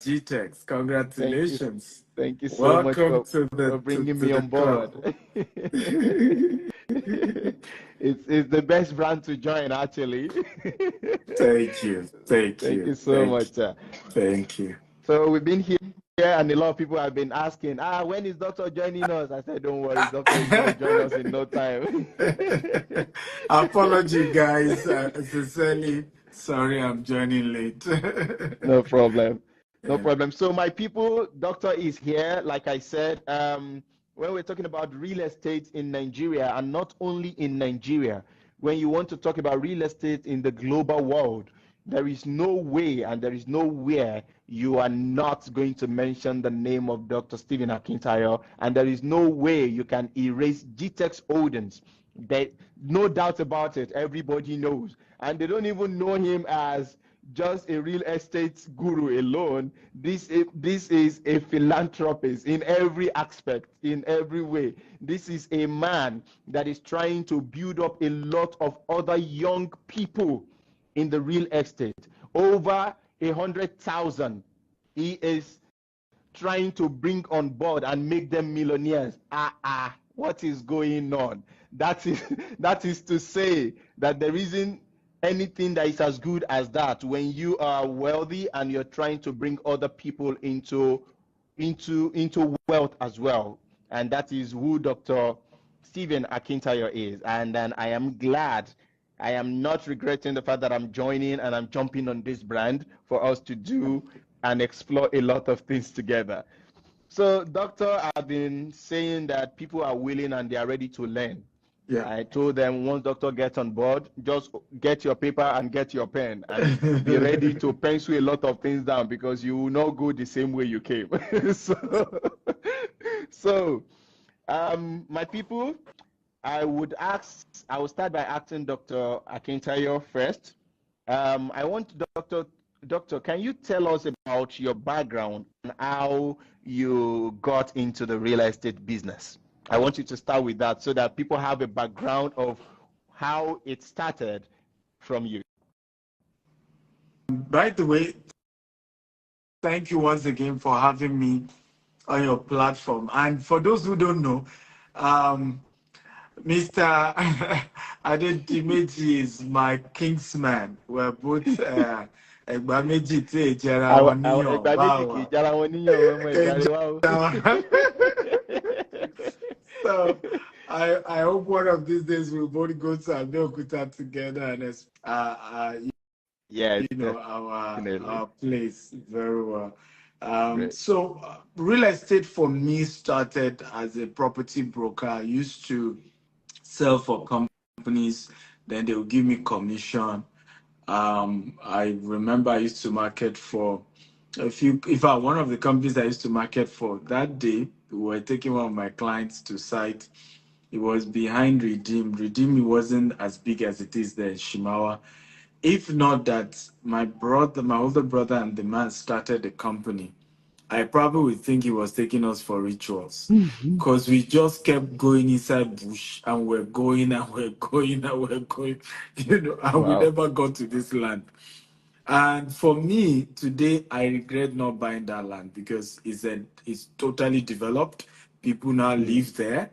GTEX. Congratulations. Thank you so much Welcome to for bringing me the on board. club. It's the best brand to join, actually. Thank you. Thank Thank you. you so much. Thank you. So we've been here, and a lot of people have been asking, when is Doctor joining us? I said, don't worry, Doctor is going to join us in no time. Apology, guys. Sincerely, sorry I'm joining late. No problem. No Yeah. problem. So my people, Doctor is here. Like I said, when we're talking about real estate in Nigeria, and not only in Nigeria, when you want to talk about real estate in the global world, there is no way and there is nowhere you are not going to mention the name of Dr. Stephen Akintayo, and there is no way you can erase GTEX Holdings. No doubt about it, everybody knows. And they don't even know him as just a real estate guru alone. This is a philanthropist in every aspect, in every way. This is a man that is trying to build up a lot of other young people in the real estate. Over 100,000 he is trying to bring on board and make them millionaires. What is going on? That is to say that there isn't anything that is as good as that when you are wealthy and you're trying to bring other people into wealth as well. And that is who Dr. Stephen Akintayo is. And then I am glad, I am not regretting the fact that I'm joining and I'm jumping on this brand for us to do and explore a lot of things together. So, Doctor, I've been saying that people are willing and they are ready to learn. Yeah. I told them once Doctor gets on board, just get your paper and get your pen and be ready to pencil a lot of things down because you will not go the same way you came. so, my people, I will start by asking Dr. Akintayo first. I want Doctor, can you tell us about your background and how you got into the real estate business? I want you to start with that so that people have a background of how it started from you. By the way, thank you once again for having me on your platform. And for those who don't know, Mr. Adedimeji is my kingsman. We're both Egbameji tí èjẹra wọn níyàn báwa. So I hope one of these days we'll both go to Abeokuta together and yes, you know our place very well. So real estate for me started as a property broker. I used to sell for companies, then they would give me commission. I remember I used to market for one of the companies I used to market for that day, we were taking one of my clients to site. It was behind Redeem. Redeem wasn't as big as it is there in Shimawa. If not that my older brother and the man started the company, I probably would think he was taking us for rituals because we just kept going inside bush and we're going and we're going and we're going, and we never got to this land. And for me, today, I regret not buying that land because it's totally developed. People now live there.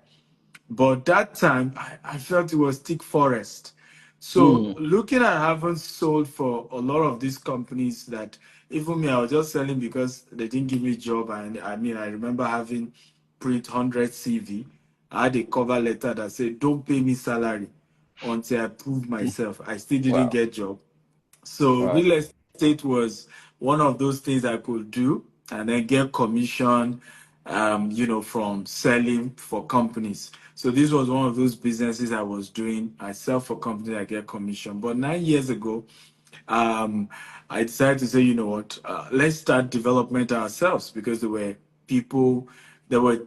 But that time, I felt it was thick forest. So looking at having sold for a lot of these companies that even me, I was just selling because they didn't give me a job. And I remember having print 100 CV. I had a cover letter that said, don't pay me salary until I prove myself. I still didn't get job. So real estate was one of those things I could do and then get commission, from selling for companies. So this was one of those businesses I was doing. I sell for companies, I get commission. But 9 years ago, I decided to say, you know what, let's start development ourselves because there were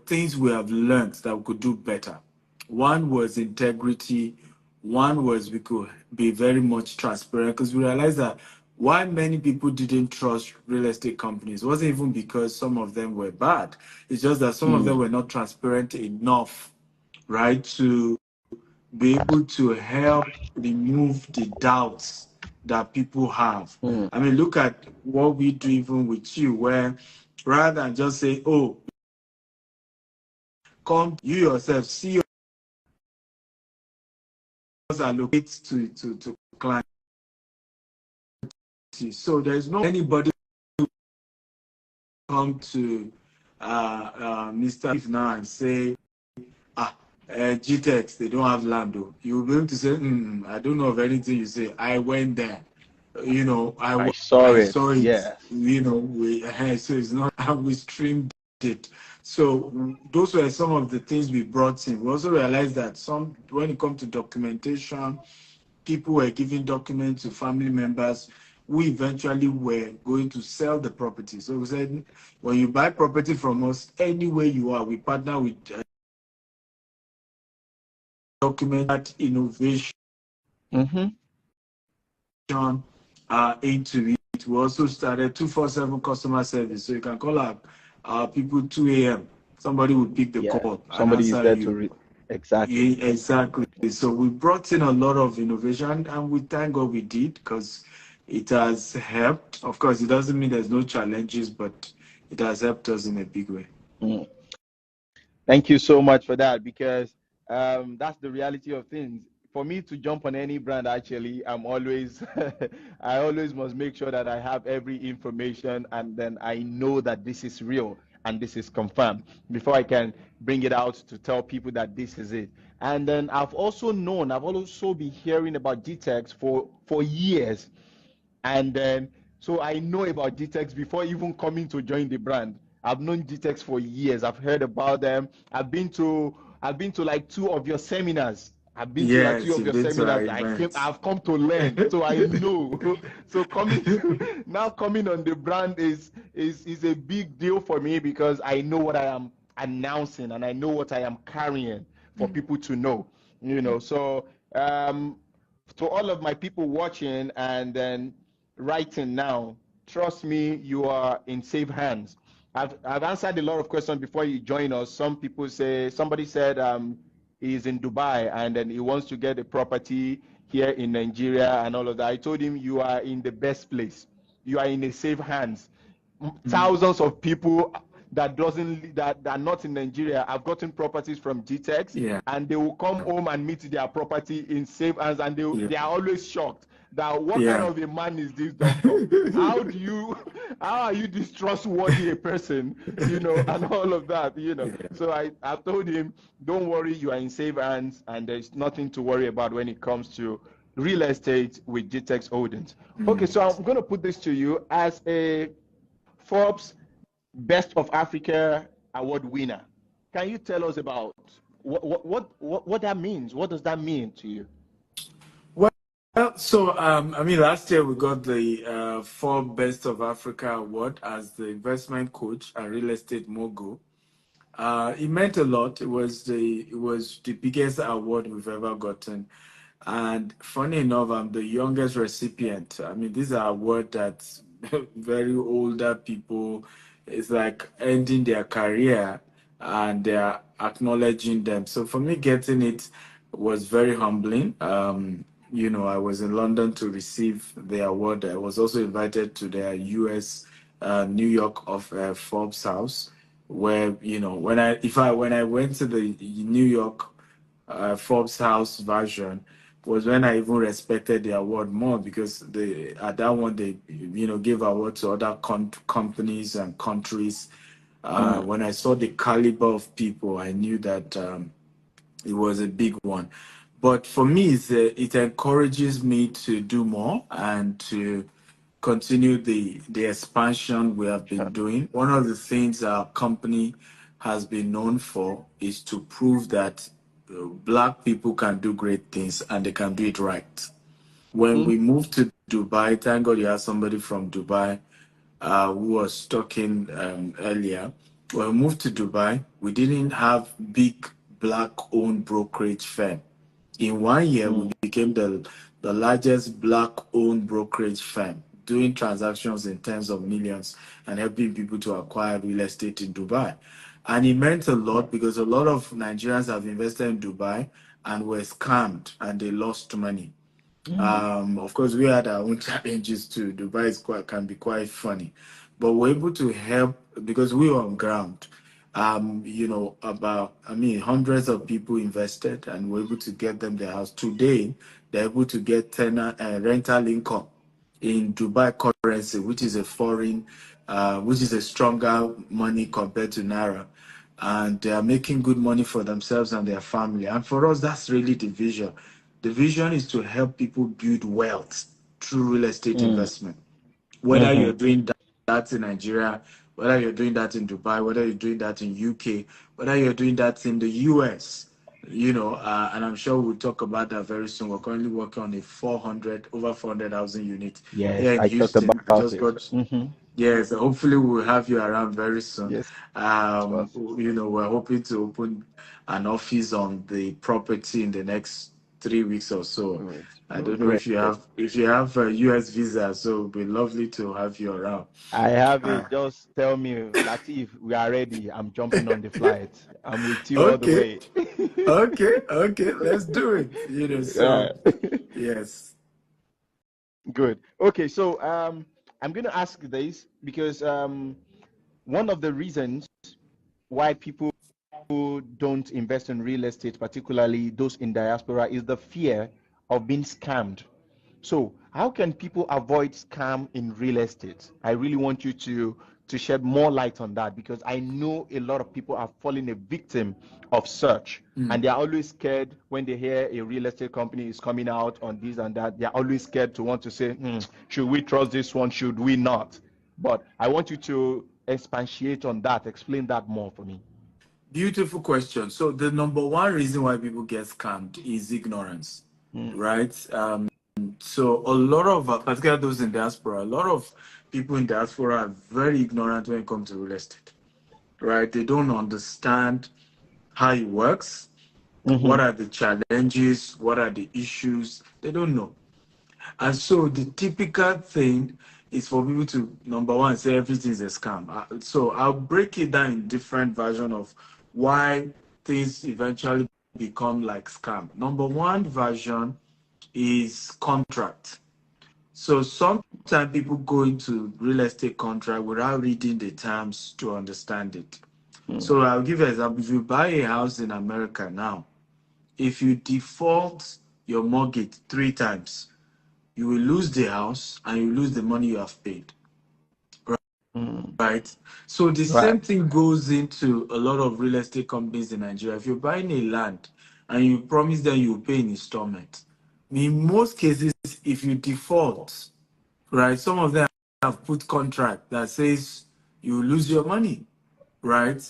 things we have learned that we could do better. One was integrity. One was we could be very much transparent because we realized that why many people didn't trust real estate companies wasn't even because some of them were bad. It's just that some of them were not transparent enough, right, to be able to help remove the doubts that people have. I mean, look at what we do even with you, where rather than just say, oh, come, you yourself, see yours allocate to clients. So there's no anybody who come to Mr. If now and say, GTEX, they don't have land. Though. You'll be able to say, I don't know of anything you say. I went there. You know, I saw I it. saw it. Yes. You know, so it's not how we streamed it. So those were some of the things we brought in. We also realized that when it comes to documentation, people were giving documents to family members who eventually were going to sell the property. So we said, when you buy property from us, anywhere you are, we partner with document that innovation into it. We also started 247 customer service. So you can call our people 2 a.m. Somebody will pick the call and Somebody is answer there you. to exactly. Yeah, exactly. So we brought in a lot of innovation, and we thank God we did, because it has helped. Of course, it doesn't mean there's no challenges, but it has helped us in a big way. Thank you so much for that, because that's the reality of things. For me to jump on any brand, actually, I'm always, I always must make sure that I have every information, and then I know that this is real and this is confirmed before I can bring it out to tell people that this is it. And then I've also been hearing about GTEX for years. And then, so I know about GTEX before even coming to join the brand. I've known GTEX for years. I've heard about them. I've been to like two of your seminars. I've been to like two Yes, of you've your been to our seminars. events. I've come to learn, so I know. So coming on the brand is a big deal for me, because I know what I am announcing and I know what I am carrying for people to know. So to all of my people watching and then writing now, trust me, you are in safe hands. I've answered a lot of questions before you join us. Somebody said he's in Dubai and then he wants to get a property here in Nigeria and all of that. I told him you are in the best place. You are in a safe hands. Thousands of people that are not in Nigeria have gotten properties from GTEX, and they will come home and meet their property in safe hands, and they are always shocked that what kind of a man is this doctor? How are you this trustworthy a person, and all of that, So I told him, don't worry, you are in safe hands, and there's nothing to worry about when it comes to real estate with GTEX Holdings. Okay, so I'm going to put this to you as a Forbes Best of Africa Award winner. Can you tell us about what that means? What does that mean to you? Well, so I mean, last year we got the Forbes Best of Africa Award as the investment coach and real estate mogul. It meant a lot. It was the biggest award we've ever gotten. And funny enough, I'm the youngest recipient. I mean, these are awards that very older people, it's like ending their career and they're acknowledging them. So for me, getting it was very humbling. I was in London to receive the award. I was also invited to the US, New York of Forbes House, where when I went to the New York Forbes House version, was when I even respected the award more, because at that one they gave award to other companies and countries. When I saw the caliber of people, I knew that it was a big one. But for me, it encourages me to do more and to continue the expansion we have been doing. One of the things our company has been known for is to prove that Black people can do great things and they can do it right. When we moved to Dubai, thank God you had somebody from Dubai who was talking earlier. When we moved to Dubai, we didn't have big Black-owned brokerage firm. In 1 year, we became the largest Black-owned brokerage firm, doing transactions in tens of millions and helping people to acquire real estate in Dubai. And it meant a lot, because a lot of Nigerians have invested in Dubai and were scammed and they lost money. Of course, we had our own challenges too. Dubai can be quite funny, but we're able to help because we were on ground. Hundreds of people invested, and we're able to get them their house. Today, they're able to get tenant rental income in Dubai currency, which is a which is a stronger money compared to naira, and they are making good money for themselves and their family. And for us, that's really the vision. The vision is to help people build wealth through real estate investment. Whether you're doing that in Nigeria, whether you're doing that in Dubai, whether you're doing that in UK, whether you're doing that in the US, and I'm sure we'll talk about that very soon. We're currently working on over 400,000 units Yes, here in I thought Houston. I about just it. got, yes, hopefully we'll have you around very soon. Yes, of course. We're hoping to open an office on the property in the next 3 weeks or so. I don't know Great. if you have a US visa, so it'd be lovely to have you around. I have Uh, it. Just tell me, Lateef, we are ready. I'm jumping on the flight. I'm with you all the okay, way. okay, let's do it. Yeah. So yes. Good. Okay, so I'm going to ask this because one of the reasons why people don't invest in real estate, particularly those in diaspora, is the fear of being scammed. So, how can people avoid scam in real estate? I really want you to shed more light on that because I know a lot of people are falling a victim of search, and they are always scared when they hear a real estate company is coming out on this and that. They are always scared to want to say, should we trust this one? Should we not? But I want you to expatiate on that, explain that more for me. Beautiful question. So the number one reason why people get scammed is ignorance, right? So a lot of, particularly those in diaspora, a lot of people in diaspora are very ignorant when it comes to real estate, right? They don't understand how it works, what are the challenges, what are the issues. They don't know. And so the typical thing is for people to, number one, say everything is a scam. So I'll break it down in different version of why things eventually become like scam. Number one version is contract. So sometimes people go into real estate contract without reading the terms to understand it. So I'll give you an example. If you buy a house in America now, if you default your mortgage 3 times, you will lose the house and you lose the money you have paid. Right? So the Right. same thing goes into a lot of real estate companies in Nigeria. If you're buying a land and you promise them you will pay in installment, in most cases, if you default, right, some of them have put contract that says you lose your money, right?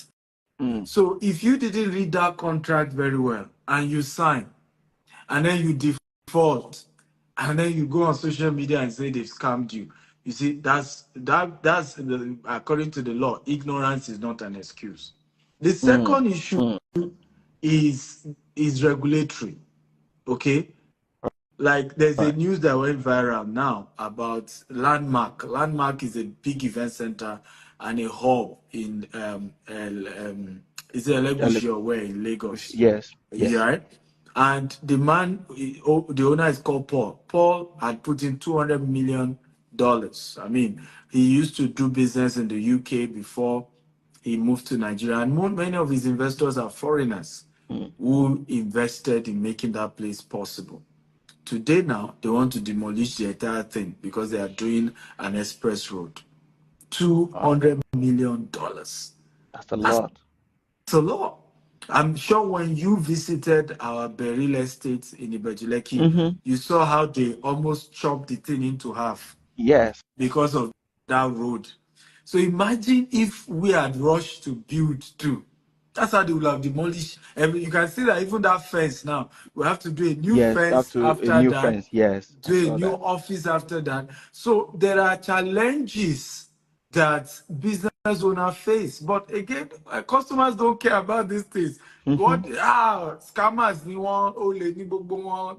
So if you didn't read that contract very well and you sign and then you default and then you go on social media and say they've scammed you, you see, according to the law, ignorance is not an excuse. The second issue is regulatory. Okay, like there's a Right. news that went viral now about Landmark. Landmark is a big event center and a hub in is it Elegushi or where in Lagos? Yes. Yeah, Yes. right. And the owner is called Paul. Paul had put in $200 million. I mean, he used to do business in the UK before he moved to Nigeria, and many of his investors are foreigners who invested in making that place possible. Today now, they want to demolish the entire thing because they are doing an express road. $200 million. That's a That's lot. a lot. I'm sure when you visited our real estate in Ibejuleki, you saw how they almost chopped the thing into half Yes. because of that road. So imagine if we had rushed to build too. That's how they would have demolished. You can see that even that fence now, we have to do a new Yes. Have fence to a after new that, fence. Yes. I do a saw new that. office after that. So there are challenges that business owners face. But again, customers don't care about these things. Scammers,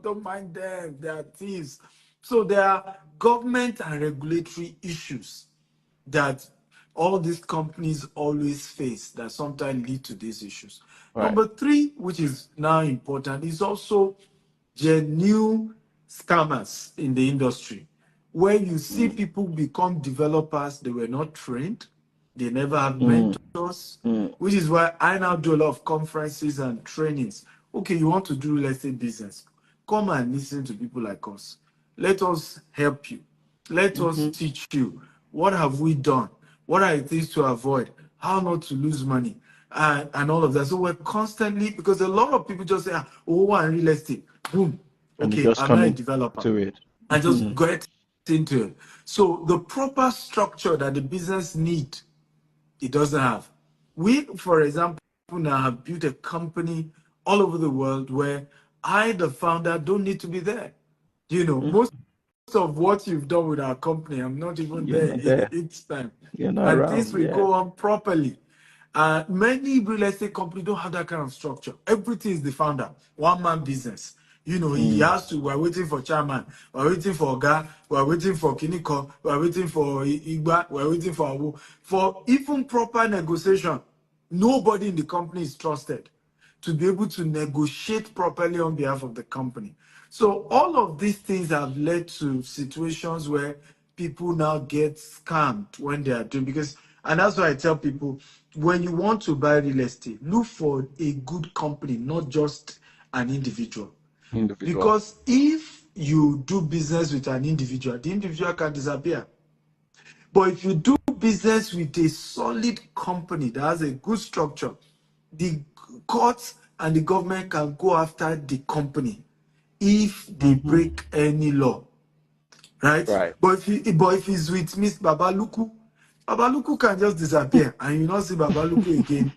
don't mind them, they are thieves. So there are government and regulatory issues that all these companies always face that sometimes lead to these issues. Right. Number three, which is now important, is also genuine scammers in the industry, where you see people become developers, they were not trained, they never have mentors, which is why I now do a lot of conferences and trainings. Okay, you want to do real estate business, come and listen to people like us. Let us help you. Let us teach you. What have we done? What are the things to avoid? How not to lose money? And all of that. So we're constantly, because a lot of people just say, oh, and real estate, boom. Okay, I'm not a developer. To it. I just get into it. So the proper structure that the business need, it doesn't have. We, for example, now have built a company all over the world where I, the founder, don't need to be there. You know, most of what you've done with our company, I'm not even there each time. And things will go on properly. Many real estate companies don't have that kind of structure. Everything is the founder, one-man business. You know, he has to, we're waiting for chairman, we're waiting for Oga, we're waiting for Kiniko, we're waiting for Igba, we're waiting for Awu. For even proper negotiation, nobody in the company is trusted to be able to negotiate properly on behalf of the company. So all of these things have led to situations where people now get scammed when they are doing, because, and that's why I tell people, when you want to buy real estate, look for a good company, not just an individual. Because if you do business with an individual, the individual can disappear. But if you do business with a solid company that has a good structure, the courts and the government can go after the company if they break any law, right? But if it's with Miss Babaluku, Babaluku can just disappear and you not see Babaluku again.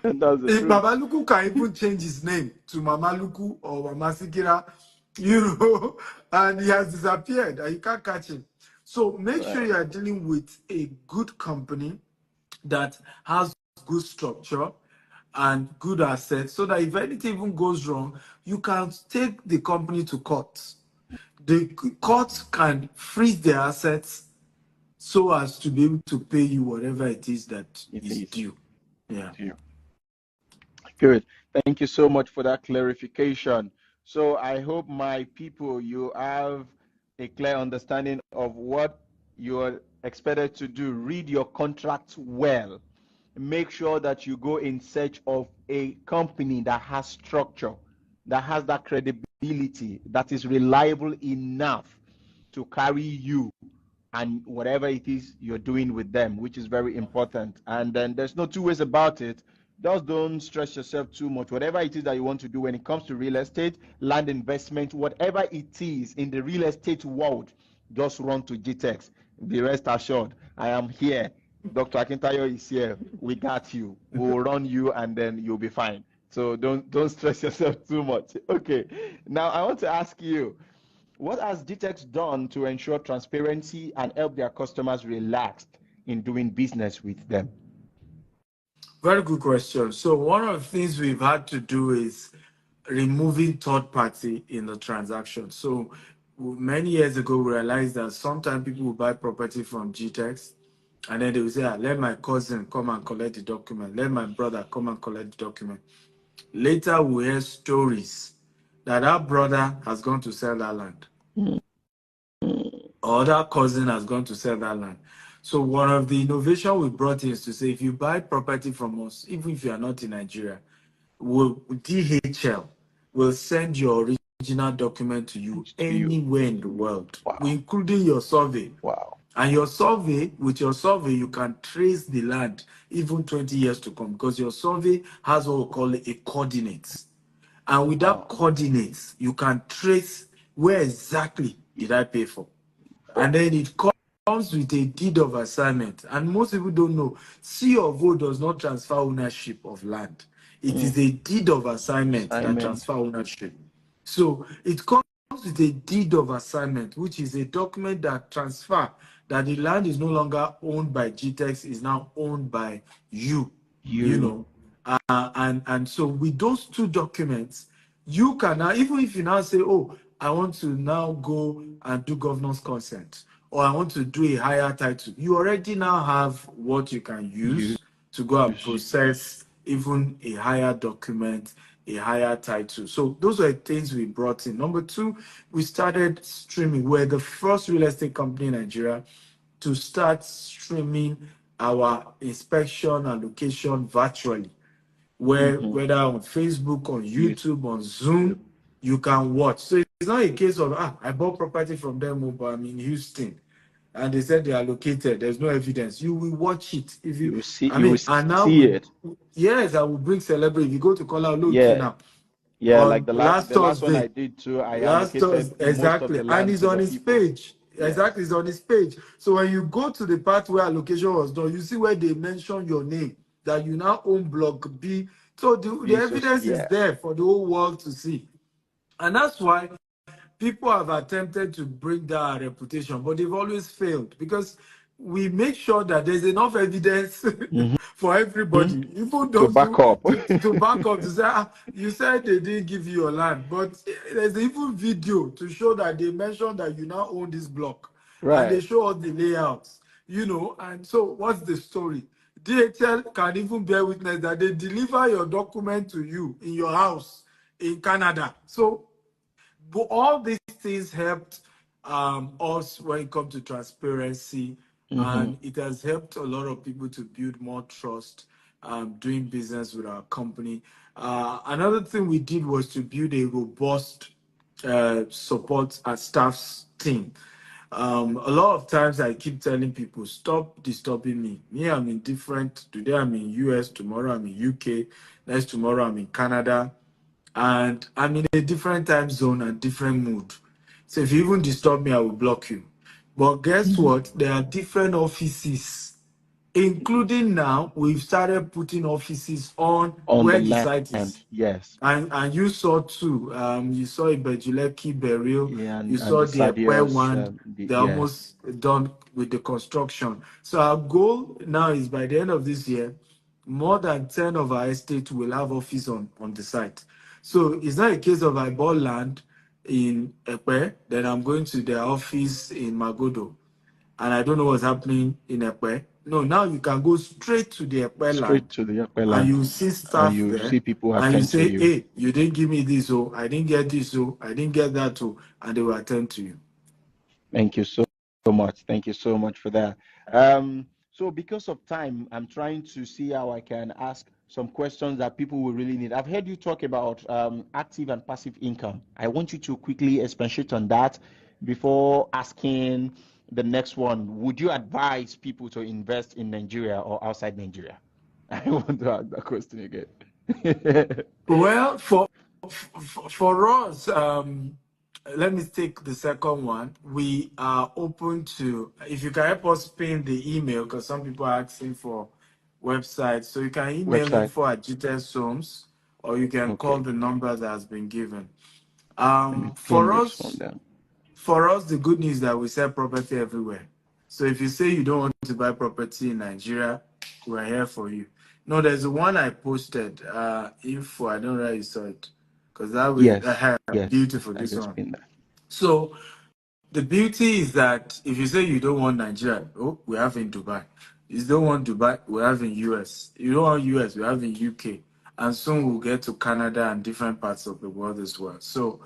Babaluku can even change his name to Mamaluku or Mama Sikira, you know, and he has disappeared and you can't catch him. So make sure you are dealing with a good company that has good structure and good assets, so that if anything even goes wrong, you can take the company to court. The court can freeze their assets so as to be able to pay you whatever it is that is due. Yeah. Good. Thank you so much for that clarification. So I hope my people, you have a clear understanding of what you're expected to do. Read your contracts well. Make sure that you go in search of a company that has structure, that has that credibility, that is reliable enough to carry you and whatever it is you're doing with them, which is very important. And then there's no two ways about it. Just don't stress yourself too much. Whatever it is that you want to do when it comes to real estate, land investment, whatever it is in the real estate world, just run to GTEX. Be rest assured, I am here. Dr. Akintayo is here. We got you. We'll run you and then you'll be fine. So don't stress yourself too much. Okay. Now I want to ask you, what has GTEX done to ensure transparency and help their customers relax in doing business with them? Very good question. So one of the things we've had to do is removing third party in the transaction. So many years ago, we realized that sometimes people will buy property from GTEX and then they will say, let my cousin come and collect the document. Let my brother come and collect the document. Later, we hear stories that our brother has gone to sell that land. Or that cousin has gone to sell that land. So one of the innovation we brought in is to say, if you buy property from us, even if you are not in Nigeria, DHL will send your original document to you anywhere in the world, including your survey. And your survey, with your survey, you can trace the land even 20 years to come, because your survey has what we call a coordinates. And with that coordinates, you can trace where exactly did I pay for. And then it comes with a deed of assignment. And most people don't know, C of O does not transfer ownership of land. It is a deed of assignment that transfer ownership. So it comes with a deed of assignment, which is a document that transfer that the land is no longer owned by GTEX, is now owned by you. You know. And so with those two documents, you can now, even if you now say, oh, I want to now go and do governance consent, or I want to do a higher title, you already now have what you can use to go and process even a higher document a higher title. So those were things we brought in. Number two, we started streaming. We're the first real estate company in Nigeria to start streaming our inspection and location virtually, where whether on Facebook, on YouTube, on Zoom, you can watch. So it's not a case of I bought property from them, but I'm in Houston, and they said they are located. There's no evidence. You will watch it if you. You will see. I You will mean, and now see it. yes, I will bring celebrity. If you go to Kola Oloki Yeah. now Yeah. Like on the last last one I Thursday, did too. I allocated most of exactly, the and land it's to on the his people. page. Yes. Exactly, it's on his page. So when you go to the part where allocation was done, you see where they mention your name, that you now own Block B. So the evidence is Yeah. there for the whole world to see. And that's why people have attempted to bring down our reputation, but they've always failed because we make sure that there's enough evidence for everybody, even To those back who up. to back up to say, you said they didn't give you your land, but there's even video to show that they mentioned that you now own this block, and they Right. show us the layouts, and so what's the story? DHL can even bear witness that they deliver your document to you in your house in Canada. So but all these things helped us when it comes to transparency, and it has helped a lot of people to build more trust doing business with our company. Another thing we did was to build a robust support and staff's team. A lot of times I keep telling people, stop disturbing me. Me, I'm in different. Today I'm in US, tomorrow I'm in UK, next tomorrow I'm in Canada, and I'm in a different time zone and different mood. So if you even disturb me, I will block you. But guess what? There are different offices, including now we've started putting offices on On the where the site land. is. Yes. And you saw too. You saw Ibejuleki burial. Yeah. You And saw the the Ekpe Sadios. one. They're Yeah. almost done with the construction. So our goal now is by the end of this year, more than 10 of our estates will have office on the site. So it's not a case of I bought land in Ekpe, then I'm going to their office in Magodo, and I don't know what's happening in Ekpe. No, now you can go straight to the Ekpe Straight land, to the upper and land. you see And staff you there, see people and you attend to say, you. hey, you didn't give me this, oh, I didn't get this, oh, I didn't get that, oh, and they will attend to you. Thank you so much. Thank you so much for that. So because of time, I'm trying to see how I can ask some questions that people will really need. I've heard you talk about active and passive income. I want you to quickly expatiate on that before asking the next one. Would you advise people to invest in Nigeria or outside Nigeria? I want to ask that question again. Well, for us, let me take the second one. We are open to, if you can help us pin the email, because some people are asking for websites. So you can email Website. info@GTS Homes, or you can call Okay. the number that has been given. Let me pin For this one us, down. the good news is that we sell property everywhere. So if you say you don't want to buy property in Nigeria, we're here for you. No, there's the one I posted. Info, I don't know where you saw it, because that way, Yes. Yes. beautiful. I This just one. pinned that. So the beauty is that if you say you don't want Nigeria, oh, we have in Dubai. You don't want Dubai, we have in US. You don't want US, we have in UK. And soon we'll get to Canada and different parts of the world as well. So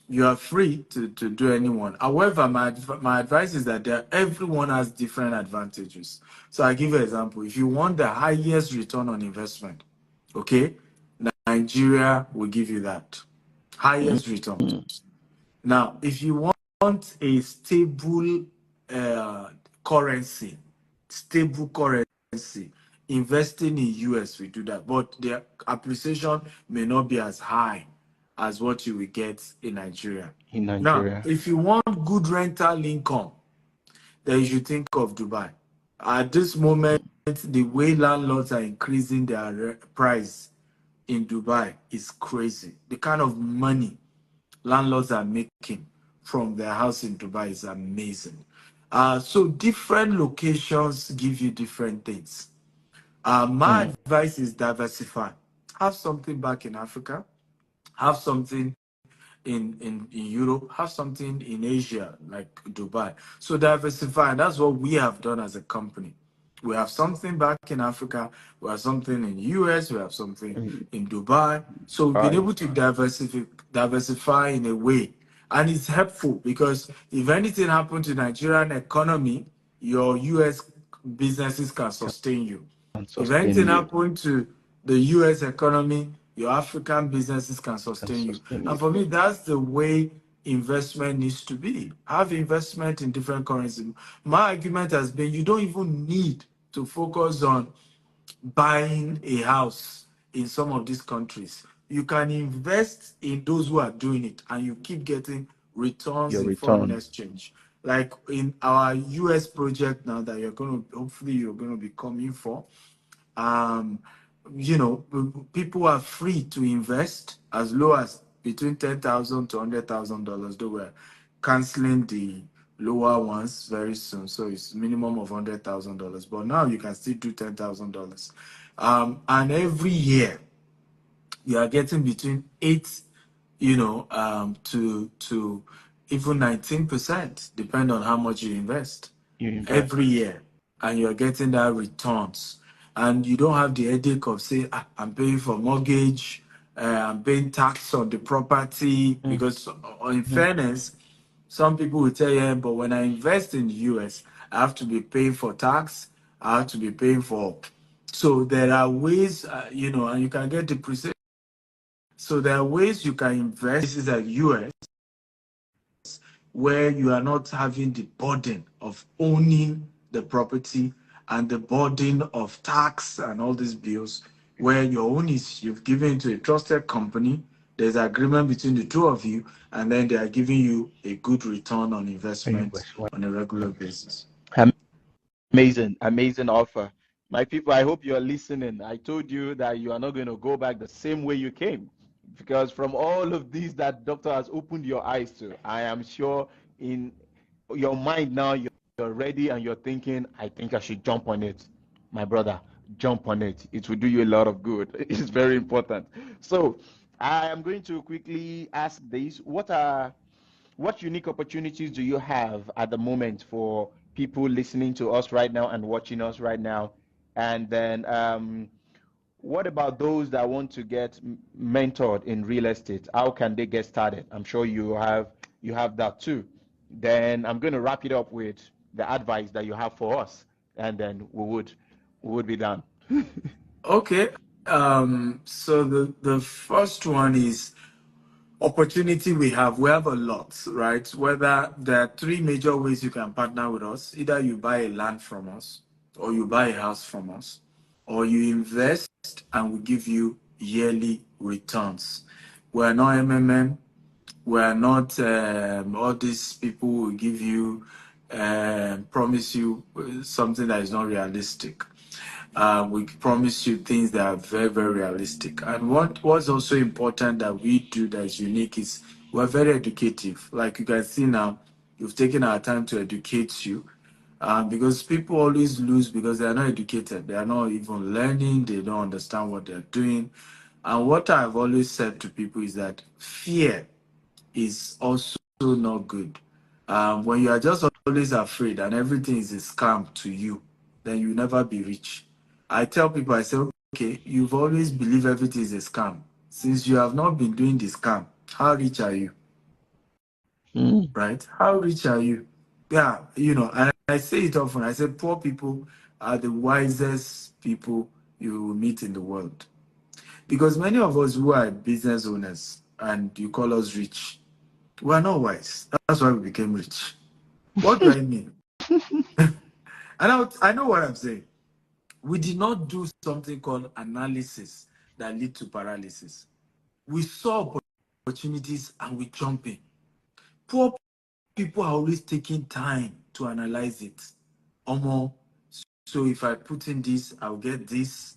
you are free to do anyone. However, my advice is that everyone has different advantages. So I give you an example. If you want the highest return on investment, okay, Nigeria will give you that highest return. Mm. Now, if you want a uh, currency, stable currency, investing in US will do that, but the appreciation may not be as high as what you will get in Nigeria. In Now, Nigeria. if you want good rental income, then you should think of Dubai. At this moment, the way landlords are increasing their price in Dubai is crazy. The kind of money landlords are making from their house in Dubai is amazing. So different locations give you different things. My Mm. advice is diversify. Have something back in Africa. Have something in Europe. Have something in Asia, like Dubai. So diversify. And that's what we have done as a company. We have something back in Africa. We have something in the US. We have something in Dubai. So we've been able to diversify in a way. And it's helpful because if anything happened to Nigerian economy, your US businesses can sustain you. And If sustain anything you. happened to the US economy, your African businesses can And sustain you. sustain And you. for me, that's the way investment needs to be. Have investment in different currencies. My argument has been you don't even need to focus on buying a house in some of these countries. You can invest in those who are doing it and you keep getting returns Your in foreign return. exchange. Like in our US project now that hopefully you're going to be coming for, um, people are free to invest as low as between $10,000 to $100,000. Though we're canceling the lower ones very soon, so it's minimum of $100,000. But now you can still do $10,000, and every year you are getting between 8, to even 19%, depending on how much you invest You invest. every year, and you're getting that returns. And you don't have the headache of say, I'm paying for mortgage, I'm paying tax on the property, because in fairness, some people will tell you, but when I invest in the US, I have to be paying for tax, I have to be paying for. So there are ways, and you can get depreciation. So there are ways you can invest. This is like US, where you are not having the burden of owning the property and the burden of tax and all these bills, where your own is you've given to a trusted company. There's agreement between the two of you, and then they are giving you a good return on investment on a regular basis. Amazing, amazing offer. My people, I hope you are listening. I told you that you are not going to go back the same way you came, because from all of these that doctor has opened your eyes to, I am sure in your mind now you're ready and you're thinking, I think I should jump on it. My brother, jump on it. It will do you a lot of good. It's very important. So I am going to quickly ask this. What unique opportunities do you have at the moment for people listening to us right now and watching us right now? And then, what about those that want to get mentored in real estate? How can they get started? I'm sure you have that too. Then I'm going to wrap it up with the advice that you have for us, and then we would be done. Okay. So the first one is opportunity we have. We have a lot, right? Whether there are three major ways you can partner with us. Either you buy a land from us, or you buy a house from us, or you invest and we give you yearly returns. We're not MMM. We're not all these people will give you, promise you something that is not realistic. We promise you things that are very, very realistic. And what's also important that we do that is unique is we're very educative. Like you can see now, we've taken our time to educate you. Because people always lose because they are not educated. They are not even learning. They don't understand what they're doing. And what I've always said to people is that fear is also not good. When you are just always afraid and everything is a scam to you, then you never be rich. I tell people, I say, okay, you've always believed everything is a scam. Since you have not been doing the scam, how rich are you? Mm. Right? How rich are you? Yeah, and I say it often. I say poor people are the wisest people you will meet in the world. Because many of us who are business owners and you call us rich, we are not wise. That's why we became rich. What do I mean? I know what I'm saying. We did not do something called analysis that lead to paralysis. We saw opportunities and we jump in. Poor people are always taking time to analyze it. Omo, so if I put in this, I'll get this.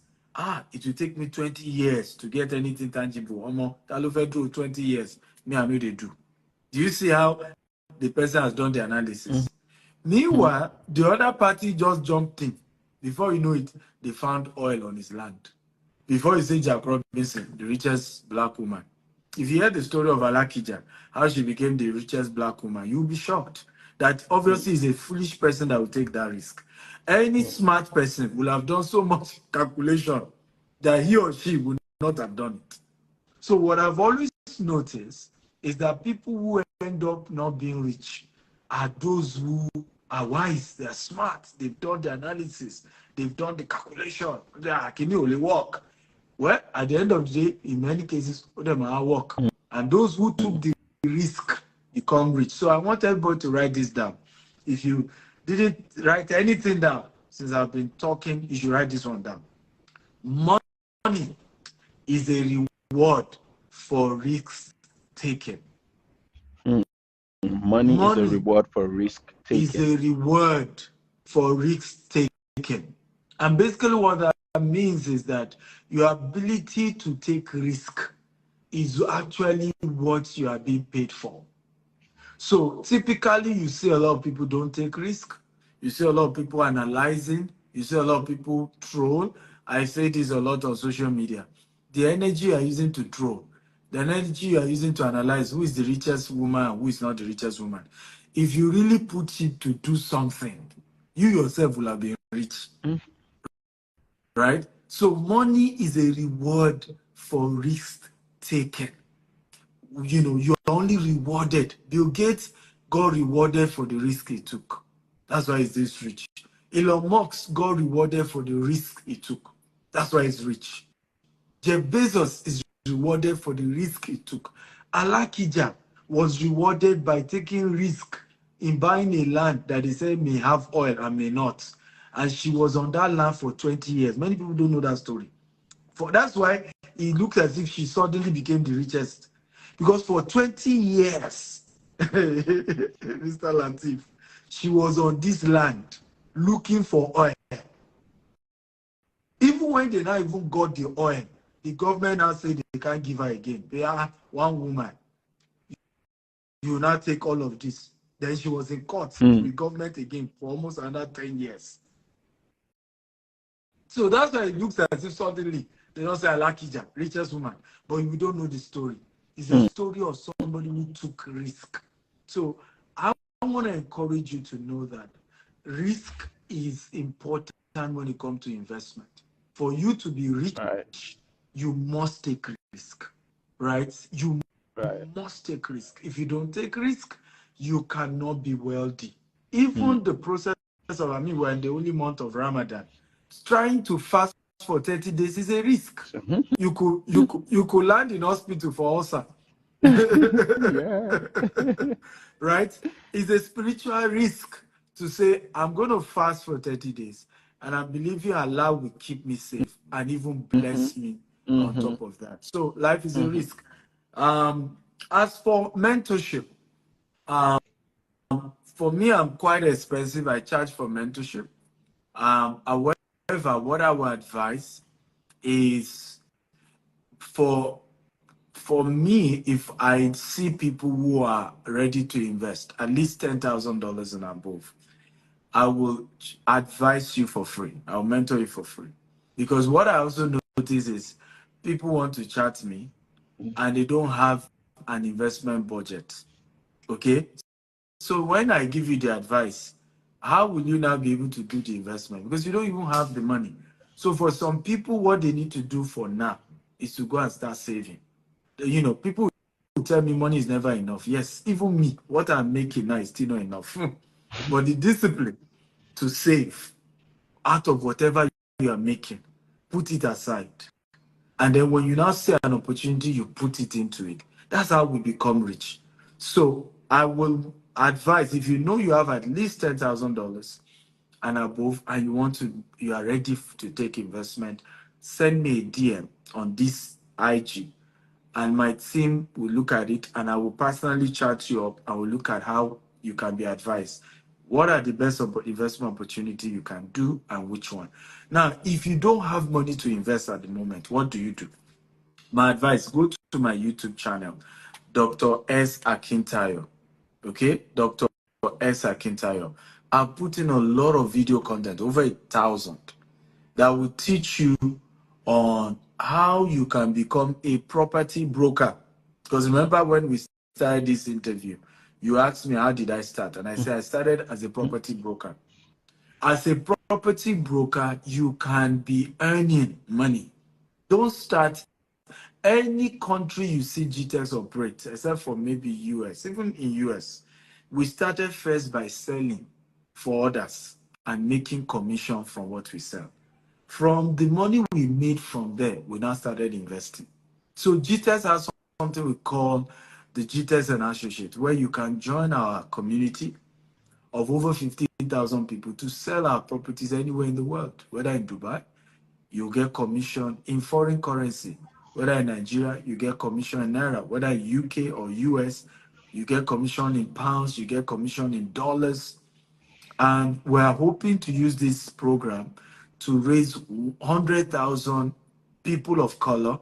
It will take me 20 years to get anything tangible. Omo, that will do 20 years. Me, I know they do. Do you see how the person has done the analysis? Mhm. Meanwhile, the other party just jumped in. Before you know it, they found oil on his land. Before you say Jack Robinson, the richest black woman. If you hear the story of Alakija, how she became the richest black woman, you'll be shocked that obviously is a foolish person that will take that risk. Any smart person will have done so much calculation that he or she would not have done it. So what I've always noticed is that people who end up not being rich are those who are wise, they're smart, they've done the analysis, they've done the calculation. Can you only work? Well, at the end of the day, in many cases, them are work. And those who took the risk become rich. So I want everybody to write this down. If you didn't write anything down since I've been talking, you should write this one down. Money is a reward for risk taking. Money is a reward for risk taking. Is a reward for risk taking. And basically what that means is that your ability to take risk is actually what you are being paid for. So typically you see a lot of people don't take risk. You see a lot of people analyzing. You see a lot of people troll. I say this a lot on social media. The energy you are using to troll, the energy you are using to analyze who is the richest woman and who is not the richest woman. If you really put it to do something, you yourself will have been rich. Right? So money is a reward for risk taking. You know, you're only rewarded. Bill Gates got rewarded for the risk he took. That's why he's this rich. Elon Musk got rewarded for the risk he took. That's why he's rich. Jeff Bezos is rewarded for the risk he took. Alakija was rewarded by taking risk in buying a land that they say may have oil and may not. And she was on that land for 20 years. Many people don't know that story. That's why it looked as if she suddenly became the richest. Because for 20 years, Mr. Lateef, she was on this land looking for oil. Even when they now even got the oil, the government now said they can't give her again. They are one woman. You will not take all of this. Then she was in court with government again for almost another 10 years. So that's why it looks as if suddenly they don't say Alakija, richest woman. But we don't know the story. It's a story of somebody who took risk. So I want to encourage you to know that risk is important when it comes to investment. For you to be rich, you must take risk, right? You must take risk. If you don't take risk, you cannot be wealthy. Even the process of, we're in the only month of Ramadan. Trying to fast for 30 days is a risk. You could land in hospital for ulcer. Right? It's a spiritual risk to say, I'm going to fast for 30 days and I believe Allah will keep me safe and even bless me on top of that. So life is a risk. As for mentorship, for me, I'm quite expensive. I charge for mentorship. However, what I would advise is for me, if I see people who are ready to invest at least $10,000 and above, I will advise you for free. I'll mentor you for free. Because what I also notice is people want to chat me and they don't have an investment budget. Okay? So when I give you the advice, how will you now be able to do the investment? Because you don't even have the money. So for some people, what they need to do for now is to go and start saving. You know, people will tell me money is never enough. Yes, even me, what I'm making now is still not enough. But the discipline to save out of whatever you are making, put it aside. And then when you now see an opportunity, you put it into it. That's how we become rich. So I will advise, if you know you have at least $10,000 and above and you are ready to take investment, send me a DM on this IG and my team will look at it and I will personally chat you up. I will look at how you can be advised. What are the best investment opportunity you can do and which one? Now, if you don't have money to invest at the moment, what do you do? My advice, go to my YouTube channel, Dr. S. Akintayo. Okay? Dr. S. Akintayo. I'm putting a lot of video content, over 1,000, that will teach you on how you can become a property broker. Because remember when we started this interview, you asked me, how did I start? And I said, I started as a property broker. as a property broker, you can be earning money. Don't start any country you see GTEx operate, except for maybe US. Even in US, we started first by selling for others and making commission from what we sell. From the money we made from there, we now started investing. So GTEx has something we call the GTEx and Associates, where you can join our community of over 15,000 people to sell our properties anywhere in the world, whether in Dubai, you get commission in foreign currency. Whether in Nigeria, you get commission in Naira. Whether in UK or US, you get commission in pounds, you get commission in dollars. And we're hoping to use this program to raise 100,000 people of color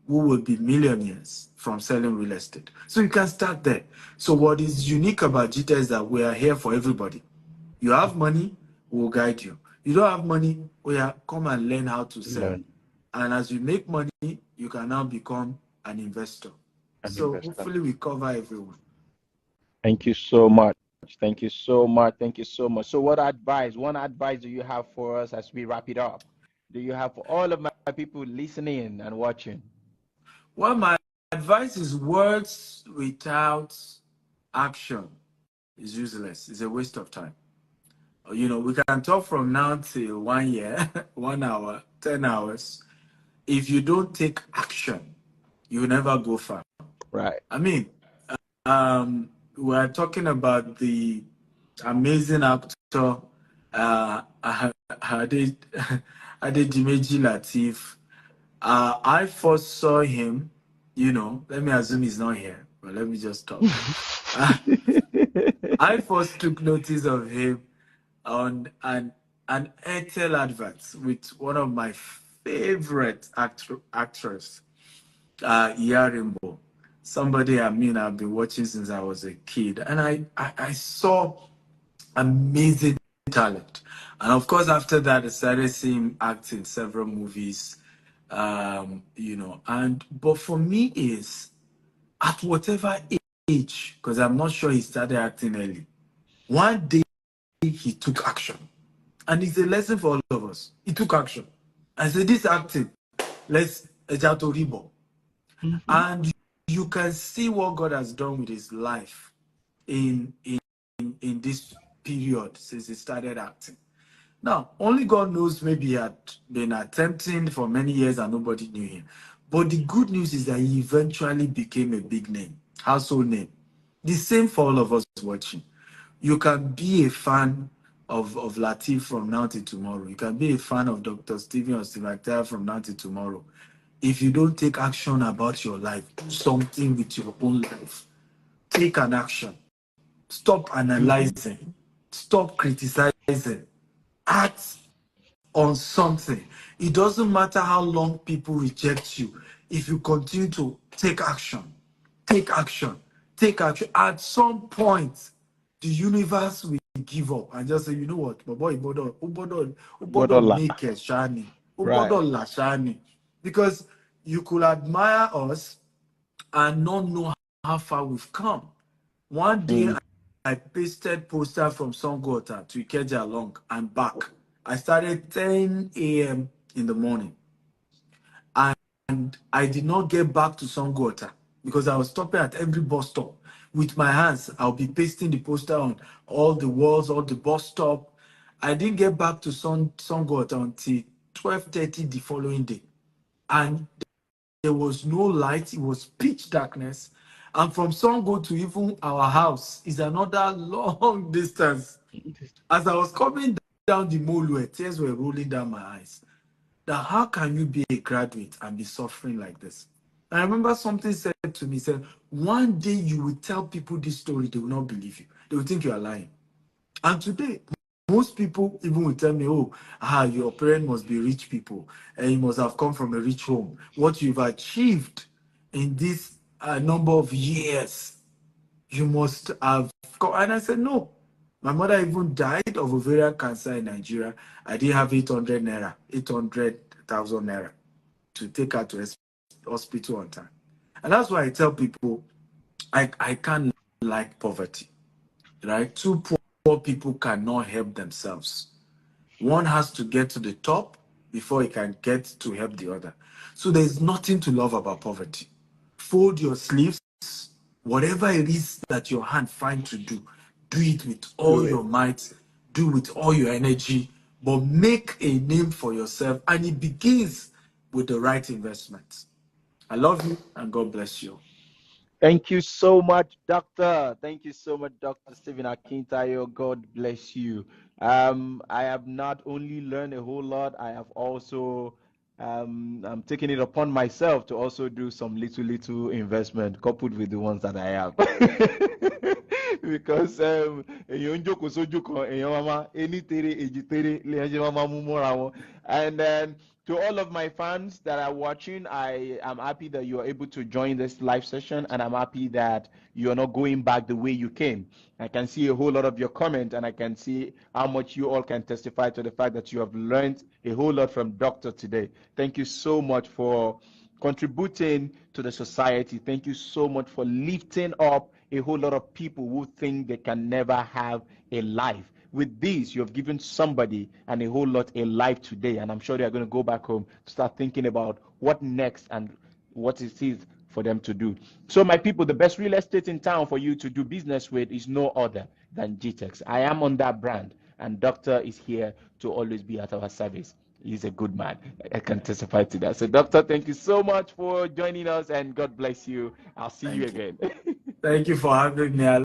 who will be millionaires from selling real estate. So you can start there. So what is unique about GTA is that we are here for everybody. You have money, we'll guide you. You don't have money, come and learn how to sell. Learn. And as you make money, you can now become an investor. So hopefully we cover everyone. Thank you so much. Thank you so much. Thank you so much. So one advice do you have for us as we wrap it up? Do you have for all of my people listening and watching? Well, my advice is words without action is useless. It's a waste of time. You know, we can talk from now till 1 year, 1 hour, 10 hours. If you don't take action, you will never go far. Right. I mean, we're talking about the amazing actor Adedimeji Lateef. I first saw him, you know, let me assume he's not here, but let me just talk. I first took notice of him on an Airtel advert with one of my favorite actors, Yarimbo. Somebody I've been watching since I was a kid. And I saw amazing talent. And of course, after that, I started seeing him act in several movies, you know. But for me is at whatever age, because I'm not sure he started acting early. One day he took action. And it's a lesson for all of us. He took action. I said, this acting, let's Ejato Ribo. And you can see what God has done with his life in this period since he started acting. Now, only God knows, maybe he had been attempting for many years and nobody knew him. But the good news is that he eventually became a big name, household name. The same for all of us watching. You can be a fan of Lateef from now till tomorrow. You can be a fan of Dr. Stephen or Steve Actel from now till tomorrow. If you don't take action about your life, do something with your own life. Take an action. Stop analyzing. Stop criticizing. Act on something. It doesn't matter how long people reject you. If you continue to take action, take action, take action, at some point, the universe will give up and just say, you know what, boy, ubodo make a shiny, ubodo la shiny. Because you could admire us and not know how far we've come. One day, I pasted poster from Songota to Ikeja along and back. I started 10 a.m. in the morning. And I did not get back to Songota because I was stopping at every bus stop. With my hands, I'll be pasting the poster on all the walls, all the bus stop. I didn't get back to Songota until 12:30 the following day. And there was no light. It was pitch darkness. And from Songo to even our house is another long distance. As I was coming down the mole, tears were rolling down my eyes. That how can you be a graduate and be suffering like this? I remember something said to me, said, one day you will tell people this story, they will not believe you. They will think you are lying. And today, most people even will tell me, your parents must be rich people and you must have come from a rich home. What you've achieved in this number of years, you must have come. And I said, no. My mother even died of ovarian cancer in Nigeria. I didn't have 800,000 naira to take her to hospital on time. And that's why I tell people, I can't like poverty, right? Two poor people cannot help themselves. One has to get to the top before he can get to help the other. So there's nothing to love about poverty. Fold your sleeves, whatever it is that your hand finds to do it with all your might, do with all your energy, but make a name for yourself. And it begins with the right investments. I love you and God bless you. Thank you so much, Doctor. Thank you so much, Dr. Stephen Akintayo. God bless you. I have not only learned a whole lot, I have also I'm taking it upon myself to also do some little investment coupled with the ones that I have. Because and then to all of my fans that are watching, I am happy that you are able to join this live session, and I'm happy that you're not going back the way you came. I can see a whole lot of your comment, and I can see how much you all can testify to the fact that you have learned a whole lot from Doctor today. Thank you so much for contributing to the society. Thank you so much for lifting up a whole lot of people who think they can never have a life. With this, you have given somebody and a whole lot a life today, and I'm sure they are going to go back home to start thinking about what next and what it is for them to do. So, my people, the best real estate in town for you to do business with is no other than GTEX. I am on that brand, and Doctor is here to always be at our service. He's a good man. I can testify to that. So, Doctor, thank you so much for joining us, and God bless you. I'll see you again. Thank you for having me.